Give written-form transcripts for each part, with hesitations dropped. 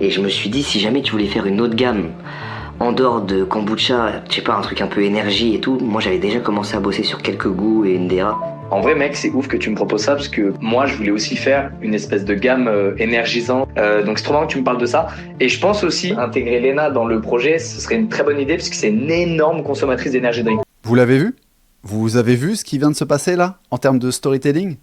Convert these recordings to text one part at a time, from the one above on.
Et je me suis dit, si jamais tu voulais faire une autre gamme, en dehors de kombucha, je sais pas, un truc un peu énergie et tout, moi j'avais déjà commencé à bosser sur quelques goûts et une DA. En vrai mec, c'est ouf que tu me proposes ça parce que moi je voulais aussi faire une espèce de gamme énergisante. Donc c'est trop marrant que tu me parles de ça. Et je pense aussi intégrer Léna dans le projet, ce serait une très bonne idée parce que c'est une énorme consommatrice d'énergie drink. Vous l'avez vu ? Vous avez vu ce qui vient de se passer là, en termes de storytelling ?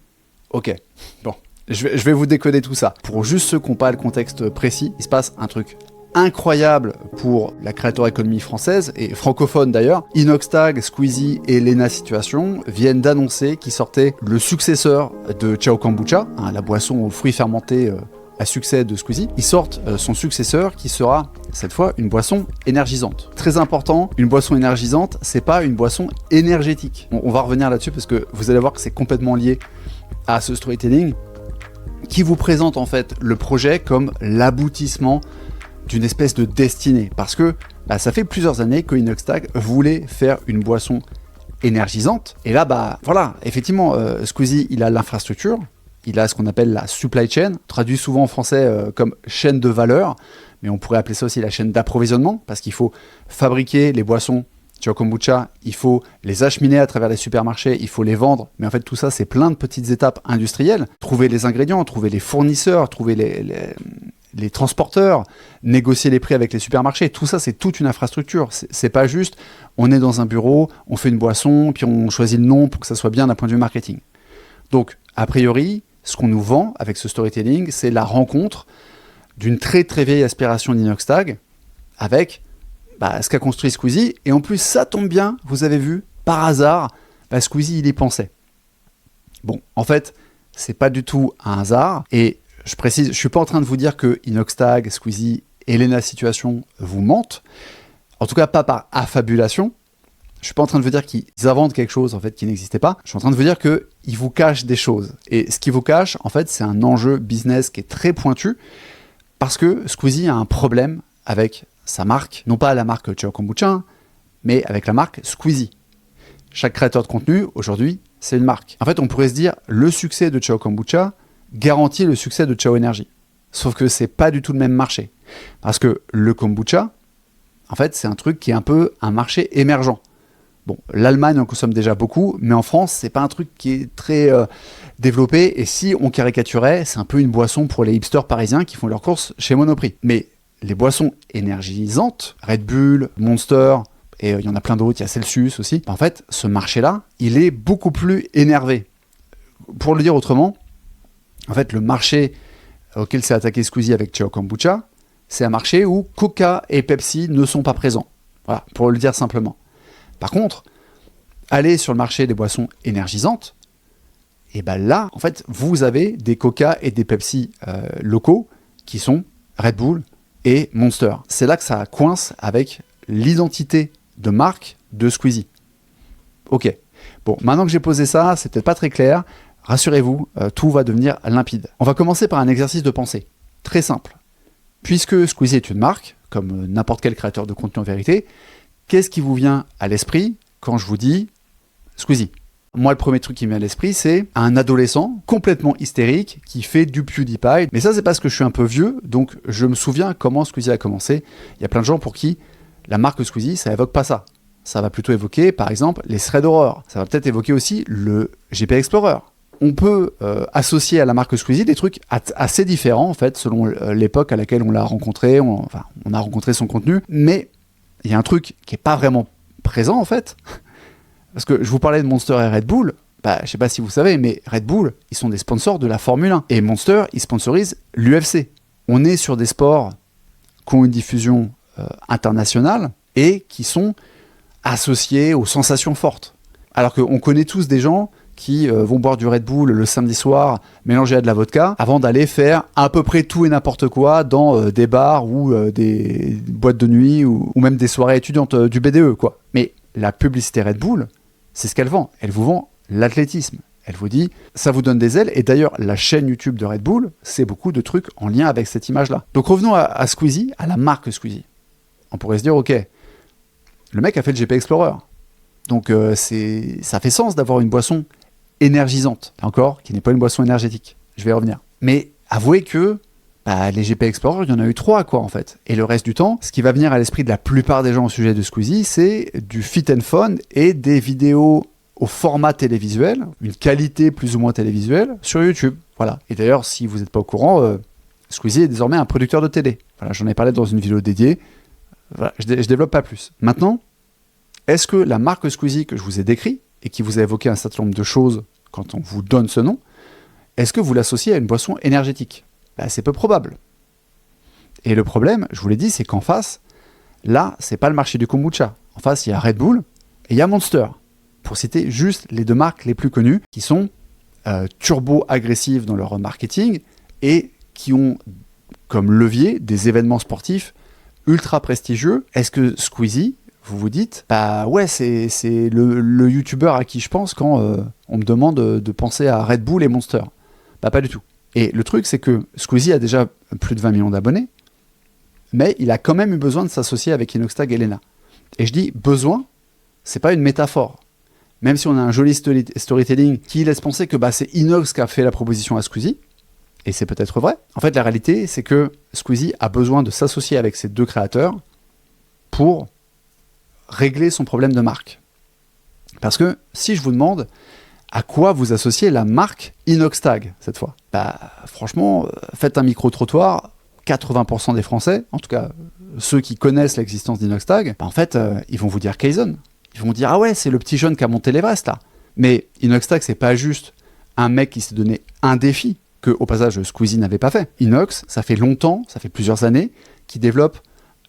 Ok, bon, je vais vous décoder tout ça. Pour juste ceux qui n'ont pas le contexte précis, il se passe un truc incroyable pour la creator economy française, et francophone d'ailleurs. Inoxtag, Squeezie et Léna Situation viennent d'annoncer qu'ils sortaient le successeur de Ciao Kombucha, la boisson aux fruits fermentés à succès de Squeezie. Ils sortent son successeur qui sera, cette fois, une boisson énergisante. Très important, une boisson énergisante, c'est pas une boisson énergétique. On va revenir là-dessus parce que vous allez voir que c'est complètement lié à ce storytelling qui vous présente en fait le projet comme l'aboutissement d'une espèce de destinée, parce que ça fait plusieurs années que Inoxtag voulait faire une boisson énergisante, et là voilà, effectivement Squeezie il a l'infrastructure, il a ce qu'on appelle la supply chain, traduit souvent en français comme chaîne de valeur, mais on pourrait appeler ça aussi la chaîne d'approvisionnement, parce qu'il faut fabriquer les boissons Ciao Kombucha, il faut les acheminer à travers les supermarchés, il faut les vendre, mais en fait tout ça c'est plein de petites étapes industrielles, trouver les ingrédients, trouver les fournisseurs, trouver les transporteurs, négocier les prix avec les supermarchés, tout ça c'est toute une infrastructure, c'est pas juste on est dans un bureau, on fait une boisson, puis on choisit le nom pour que ça soit bien d'un point de vue marketing. Donc a priori, ce qu'on nous vend avec ce storytelling, c'est la rencontre d'une très très vieille aspiration d'Inoxtag avec ce qu'a construit Squeezie, et en plus ça tombe bien, vous avez vu, par hasard, Squeezie il y pensait. Bon, en fait, c'est pas du tout un hasard, et je précise, je suis pas en train de vous dire que Inoxtag, Squeezie et Léna Situation vous mentent, en tout cas pas par affabulation, je suis pas en train de vous dire qu'ils inventent quelque chose en fait qui n'existait pas, je suis en train de vous dire qu'ils vous cachent des choses, et ce qu'ils vous cachent, en fait, c'est un enjeu business qui est très pointu, parce que Squeezie a un problème avec sa marque, non pas la marque Ciao Kombucha, mais avec la marque Squeezie. Chaque créateur de contenu, aujourd'hui, c'est une marque. En fait, on pourrait se dire, le succès de Ciao Kombucha garantit le succès de Ciao Energy. Sauf que c'est pas du tout le même marché. Parce que le kombucha, en fait, c'est un truc qui est un peu un marché émergent. Bon, l'Allemagne en consomme déjà beaucoup, mais en France, c'est pas un truc qui est très développé, et si on caricaturait, c'est un peu une boisson pour les hipsters parisiens qui font leurs courses chez Monoprix. Mais les boissons énergisantes, Red Bull, Monster, et il y en a plein d'autres, il y a Celsius aussi, en fait, ce marché-là, il est beaucoup plus énervé. Pour le dire autrement, en fait, le marché auquel s'est attaqué Squeezie avec Ciao Kombucha, c'est un marché où Coca et Pepsi ne sont pas présents. Voilà, pour le dire simplement. Par contre, aller sur le marché des boissons énergisantes, et là, en fait, vous avez des Coca et des Pepsi locaux qui sont Red Bull et Monster. C'est là que ça coince avec l'identité de marque de Squeezie. Ok. Bon, maintenant que j'ai posé ça, c'est peut-être pas très clair. Rassurez-vous, tout va devenir limpide. On va commencer par un exercice de pensée. Très simple. Puisque Squeezie est une marque, comme n'importe quel créateur de contenu en vérité, qu'est-ce qui vous vient à l'esprit quand je vous dis Squeezie ? Moi, le premier truc qui me vient à l'esprit, c'est un adolescent complètement hystérique qui fait du PewDiePie. Mais ça, c'est parce que je suis un peu vieux, donc je me souviens comment Squeezie a commencé. Il y a plein de gens pour qui la marque Squeezie, ça évoque pas ça. Ça va plutôt évoquer, par exemple, les threads d'horreur. Ça va peut-être évoquer aussi le GP Explorer. On peut associer à la marque Squeezie des trucs assez différents, en fait, selon l'époque à laquelle on l'a rencontré. On a rencontré son contenu. Mais il y a un truc qui n'est pas vraiment présent, en fait. Parce que je vous parlais de Monster et Red Bull, je sais pas si vous savez, mais Red Bull, ils sont des sponsors de la Formule 1. Et Monster, ils sponsorisent l'UFC. On est sur des sports qui ont une diffusion internationale et qui sont associés aux sensations fortes. Alors qu'on connaît tous des gens qui vont boire du Red Bull le samedi soir, mélangé à de la vodka, avant d'aller faire à peu près tout et n'importe quoi dans des bars ou des boîtes de nuit ou même des soirées étudiantes du BDE, quoi. Mais la publicité Red Bull, c'est ce qu'elle vend. Elle vous vend l'athlétisme. Elle vous dit, ça vous donne des ailes. Et d'ailleurs, la chaîne YouTube de Red Bull, c'est beaucoup de trucs en lien avec cette image-là. Donc revenons à Squeezie, à la marque Squeezie. On pourrait se dire, ok, le mec a fait le GP Explorer. Donc ça fait sens d'avoir une boisson énergisante. Là encore, qui n'est pas une boisson énergétique. Je vais y revenir. Mais avouez que Bah, les GP Explorer, il y en a eu 3, quoi, en fait. Et le reste du temps, ce qui va venir à l'esprit de la plupart des gens au sujet de Squeezie, c'est du fit and fun et des vidéos au format télévisuel, une qualité plus ou moins télévisuelle, sur YouTube. Voilà. Et d'ailleurs, si vous n'êtes pas au courant, Squeezie est désormais un producteur de télé. Voilà, j'en ai parlé dans une vidéo dédiée. Voilà, je développe pas plus. Maintenant, est-ce que la marque Squeezie que je vous ai décrit, et qui vous a évoqué un certain nombre de choses quand on vous donne ce nom, est-ce que vous l'associez à une boisson énergétique ? Bah, c'est peu probable. Et le problème, je vous l'ai dit, c'est qu'en face, là, c'est pas le marché du kombucha. En face, il y a Red Bull et il y a Monster. Pour citer juste les 2 marques les plus connues, qui sont turbo-agressives dans leur marketing et qui ont comme levier des événements sportifs ultra prestigieux. Est-ce que Squeezie, vous vous dites, bah ouais, c'est le youtubeur à qui je pense quand on me demande de penser à Red Bull et Monster. Bah pas du tout. Et le truc, c'est que Squeezie a déjà plus de 20 millions d'abonnés, mais il a quand même eu besoin de s'associer avec Inoxtag et Lena. Et je dis besoin, c'est pas une métaphore. Même si on a un joli storytelling qui laisse penser que bah, c'est Inox qui a fait la proposition à Squeezie, et c'est peut-être vrai. En fait, la réalité, c'est que Squeezie a besoin de s'associer avec ces 2 créateurs pour régler son problème de marque. Parce que si je vous demande à quoi vous associez la marque Inoxtag cette fois, bah franchement, faites un micro-trottoir, 80% des Français, en tout cas ceux qui connaissent l'existence d'Inoxtag, bah, en fait, ils vont vous dire Kaizen. Ils vont dire, ah ouais, c'est le petit jeune qui a monté l'Everest là. Mais Inoxtag, c'est pas juste un mec qui s'est donné un défi que, au passage, Squeezie n'avait pas fait. Inox, ça fait longtemps, ça fait plusieurs années, qu'il développe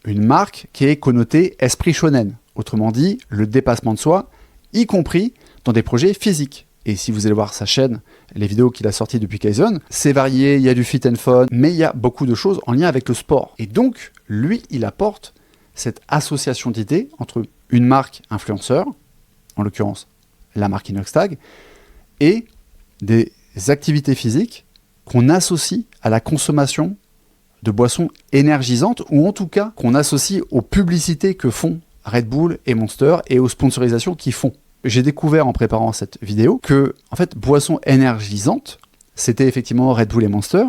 une marque qui est connotée esprit shonen. Autrement dit, le dépassement de soi, y compris dans des projets physiques. Et si vous allez voir sa chaîne, les vidéos qu'il a sorties depuis Kaizen, c'est varié, il y a du fit and fun, mais il y a beaucoup de choses en lien avec le sport. Et donc, lui, il apporte cette association d'idées entre une marque influenceur, en l'occurrence la marque Inoxtag, et des activités physiques qu'on associe à la consommation de boissons énergisantes, ou en tout cas qu'on associe aux publicités que font Red Bull et Monster et aux sponsorisations qu'ils font. J'ai découvert en préparant cette vidéo que, en fait, boissons énergisantes, c'était effectivement Red Bull et Monster,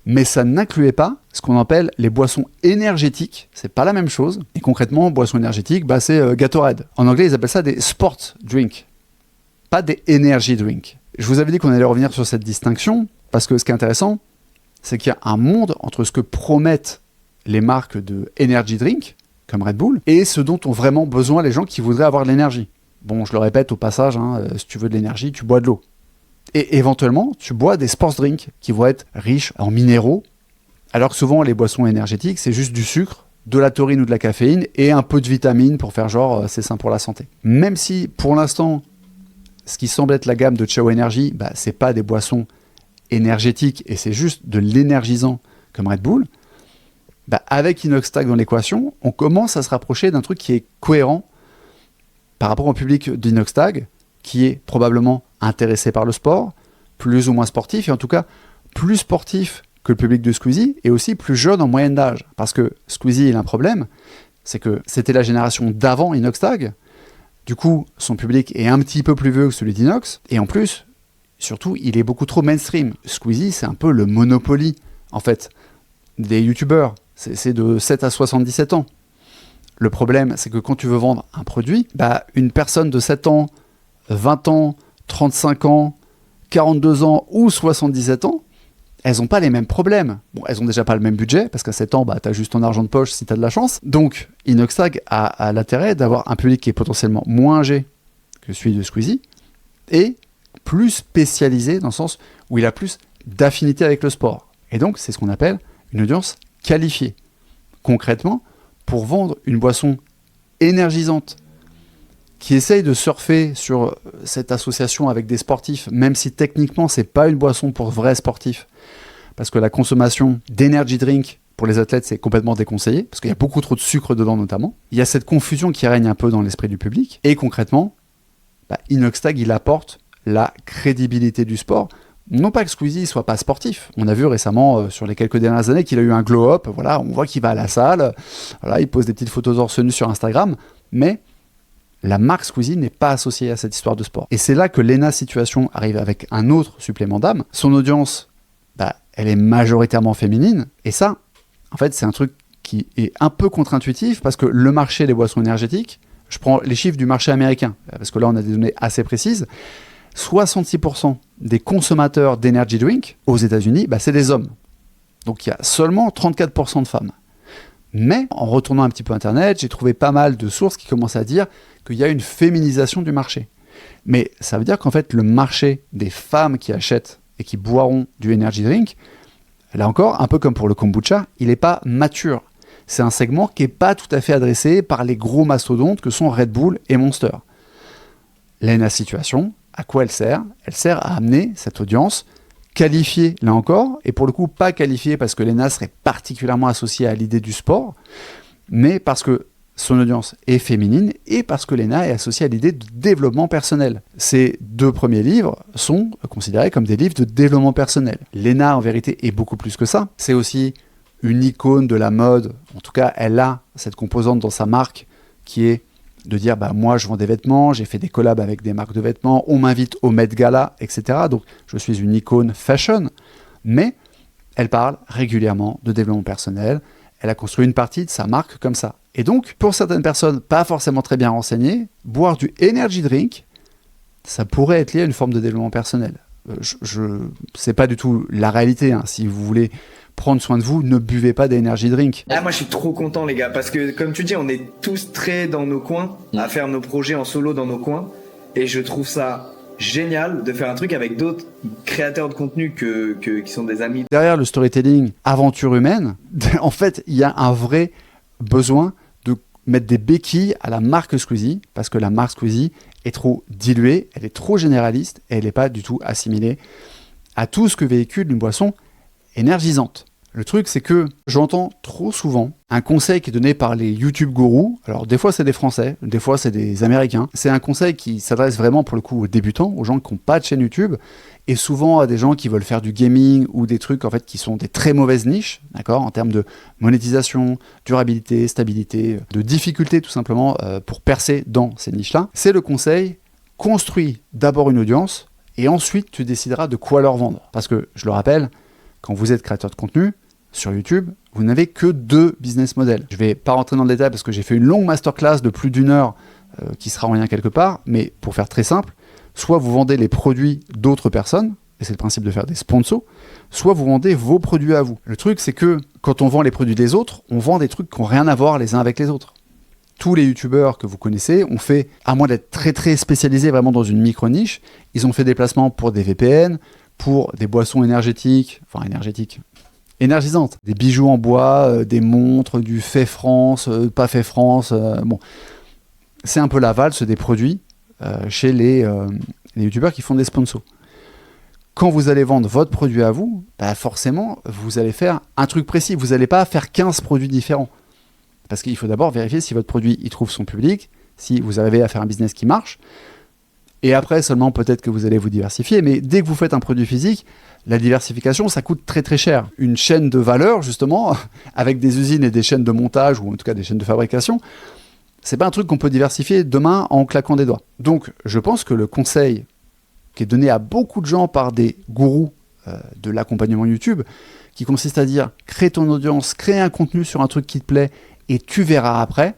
mais ça n'incluait pas ce qu'on appelle les boissons énergétiques. C'est pas la même chose. Et concrètement, boissons énergétiques, bah, c'est Gatorade. En anglais, ils appellent ça des sport drinks, pas des energy drinks. Je vous avais dit qu'on allait revenir sur cette distinction, parce que ce qui est intéressant, c'est qu'il y a un monde entre ce que promettent les marques de energy drink, comme Red Bull, et ce dont ont vraiment besoin les gens qui voudraient avoir de l'énergie. Bon, je le répète au passage, si tu veux de l'énergie, tu bois de l'eau. Et éventuellement, tu bois des sports drinks qui vont être riches en minéraux, alors que souvent, les boissons énergétiques, c'est juste du sucre, de la taurine ou de la caféine, et un peu de vitamines pour faire genre, c'est sain pour la santé. Même si, pour l'instant, ce qui semble être la gamme de Chao Energy, bah, c'est pas des boissons énergétiques, et c'est juste de l'énergisant comme Red Bull, bah, avec Inoxtag dans l'équation, on commence à se rapprocher d'un truc qui est cohérent par rapport au public d'Inoxtag, qui est probablement intéressé par le sport, plus ou moins sportif, et en tout cas plus sportif que le public de Squeezie, et aussi plus jeune en moyenne d'âge. Parce que Squeezie, il a un problème, c'est que c'était la génération d'avant Inoxtag, du coup, son public est un petit peu plus vieux que celui d'Inox, et en plus, surtout, il est beaucoup trop mainstream. Squeezie, c'est un peu le Monopoly, en fait, des youtubeurs. C'est de 7 à 77 ans. Le problème, c'est que quand tu veux vendre un produit, bah, une personne de 7 ans, 20 ans, 35 ans, 42 ans ou 77 ans, elles n'ont pas les mêmes problèmes. Bon, elles n'ont déjà pas le même budget, parce qu'à 7 ans, bah, tu as juste ton argent de poche si tu as de la chance. Donc, Inoxtag a l'intérêt d'avoir un public qui est potentiellement moins âgé que celui de Squeezie, et plus spécialisé dans le sens où il a plus d'affinité avec le sport. Et donc, c'est ce qu'on appelle une audience qualifiée. Concrètement, pour vendre une boisson énergisante qui essaye de surfer sur cette association avec des sportifs, même si techniquement c'est pas une boisson pour vrais sportifs, parce que la consommation d'energy drink pour les athlètes c'est complètement déconseillé, parce qu'il y a beaucoup trop de sucre dedans notamment. Il y a cette confusion qui règne un peu dans l'esprit du public, et concrètement, bah, Inoxtag il apporte la crédibilité du sport. Non pas que Squeezie soit pas sportif. On a vu récemment, sur les quelques dernières années, qu'il a eu un glow-up. Voilà, on voit qu'il va à la salle. Voilà, il pose des petites photos torse nu sur Instagram. Mais la marque Squeezie n'est pas associée à cette histoire de sport. Et c'est là que Lena Situation arrive avec un autre supplément d'âme. Son audience, bah, elle est majoritairement féminine. Et ça, en fait, c'est un truc qui est un peu contre-intuitif parce que le marché des boissons énergétiques, je prends les chiffres du marché américain, parce que là, on a des données assez précises, 66% des consommateurs d'energy drink aux États-Unis, c'est des hommes. Donc il y a seulement 34% de femmes. Mais en retournant un petit peu Internet, j'ai trouvé pas mal de sources qui commencent à dire qu'il y a une féminisation du marché. Mais ça veut dire qu'en fait, le marché des femmes qui achètent et qui boiront du energy drink, là encore, un peu comme pour le kombucha, il n'est pas mature. C'est un segment qui n'est pas tout à fait adressé par les gros mastodontes que sont Red Bull et Monster. L'ENA Situation, à quoi elle sert? Elle sert à amener cette audience qualifiée, là encore, et pour le coup pas qualifiée parce que l'ENA serait particulièrement associée à l'idée du sport, mais parce que son audience est féminine et parce que l'ENA est associée à l'idée de développement personnel. Ces 2 premiers livres sont considérés comme des livres de développement personnel. L'ENA, en vérité, est beaucoup plus que ça. C'est aussi une icône de la mode. En tout cas, elle a cette composante dans sa marque qui est de dire moi je vends des vêtements, j'ai fait des collabs avec des marques de vêtements, on m'invite au Met Gala, etc. Donc je suis une icône fashion, mais elle parle régulièrement de développement personnel, elle a construit une partie de sa marque comme ça. Et donc, pour certaines personnes pas forcément très bien renseignées, boire du energy drink, ça pourrait être lié à une forme de développement personnel. C'est pas du tout la réalité, hein. Si vous voulez prendre soin de vous, ne buvez pas d'energy drink. Moi je suis trop content les gars, parce que comme tu dis, on est tous très dans nos coins, à faire nos projets en solo dans nos coins, et je trouve ça génial de faire un truc avec d'autres créateurs de contenu qui sont des amis. Derrière le storytelling aventure humaine, en fait, il y a un vrai besoin de mettre des béquilles à la marque Squeezie, parce que la marque Squeezie est trop diluée, elle est trop généraliste, et elle n'est pas du tout assimilée à tout ce que véhicule une boisson énergisante. Le truc, c'est que j'entends trop souvent un conseil qui est donné par les YouTube gourous. Alors, des fois, c'est des Français, des fois, c'est des Américains. C'est un conseil qui s'adresse vraiment, pour le coup, aux débutants, aux gens qui n'ont pas de chaîne YouTube, et souvent à des gens qui veulent faire du gaming ou des trucs, en fait, qui sont des très mauvaises niches, d'accord, en termes de monétisation, durabilité, stabilité, de difficulté, tout simplement, pour percer dans ces niches-là. C'est le conseil, construis d'abord une audience, et ensuite, tu décideras de quoi leur vendre. Parce que, je le rappelle, quand vous êtes créateur de contenu, sur YouTube, vous n'avez que 2 business models. Je ne vais pas rentrer dans le détail parce que j'ai fait une longue masterclass de plus d'1 heure qui sera en lien quelque part, mais pour faire très simple, soit vous vendez les produits d'autres personnes, et c'est le principe de faire des sponsors, soit vous vendez vos produits à vous. Le truc, c'est que quand on vend les produits des autres, on vend des trucs qui n'ont rien à voir les uns avec les autres. Tous les youtubeurs que vous connaissez ont fait, à moins d'être très très spécialisés vraiment dans une micro-niche, ils ont fait des placements pour des VPN, pour des boissons énergisantes, des bijoux en bois, des montres, du fait France, pas fait France, bon. C'est un peu la valse des produits chez les youtubeurs qui font des sponsors. Quand vous allez vendre votre produit à vous, forcément, vous allez faire un truc précis. Vous n'allez pas faire 15 produits différents. Parce qu'il faut d'abord vérifier si votre produit il trouve son public, si vous arrivez à faire un business qui marche. Et après, seulement, peut-être que vous allez vous diversifier. Mais dès que vous faites un produit physique, la diversification, ça coûte très très cher. Une chaîne de valeur, justement, avec des usines et des chaînes de montage, ou en tout cas des chaînes de fabrication, c'est pas un truc qu'on peut diversifier demain en claquant des doigts. Donc, je pense que le conseil qui est donné à beaucoup de gens par des gourous de l'accompagnement YouTube, qui consiste à dire, crée ton audience, crée un contenu sur un truc qui te plaît, et tu verras après,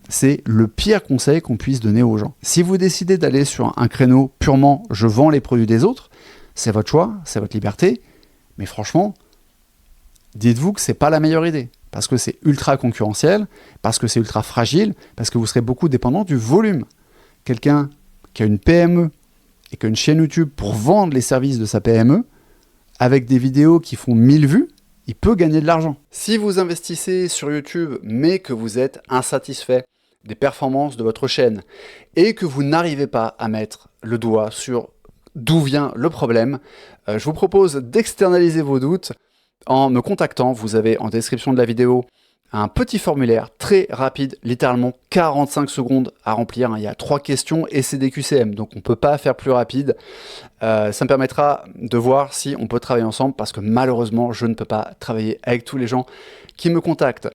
c'est le pire conseil qu'on puisse donner aux gens. Si vous décidez d'aller sur un créneau purement « je vends les produits des autres », c'est votre choix, c'est votre liberté, mais franchement, dites-vous que c'est pas la meilleure idée, parce que c'est ultra concurrentiel, parce que c'est ultra fragile, parce que vous serez beaucoup dépendant du volume. Quelqu'un qui a une PME et qui a une chaîne YouTube pour vendre les services de sa PME, avec des vidéos qui font 1000 vues, il peut gagner de l'argent. Si vous investissez sur YouTube, mais que vous êtes insatisfait des performances de votre chaîne et que vous n'arrivez pas à mettre le doigt sur d'où vient le problème, je vous propose d'externaliser vos doutes en me contactant. Vous avez en description de la vidéo un petit formulaire très rapide, littéralement 45 secondes à remplir. Il y a 3 questions et c'est des QCM, donc on ne peut pas faire plus rapide. Ça me permettra de voir si on peut travailler ensemble parce que malheureusement, je ne peux pas travailler avec tous les gens qui me contactent.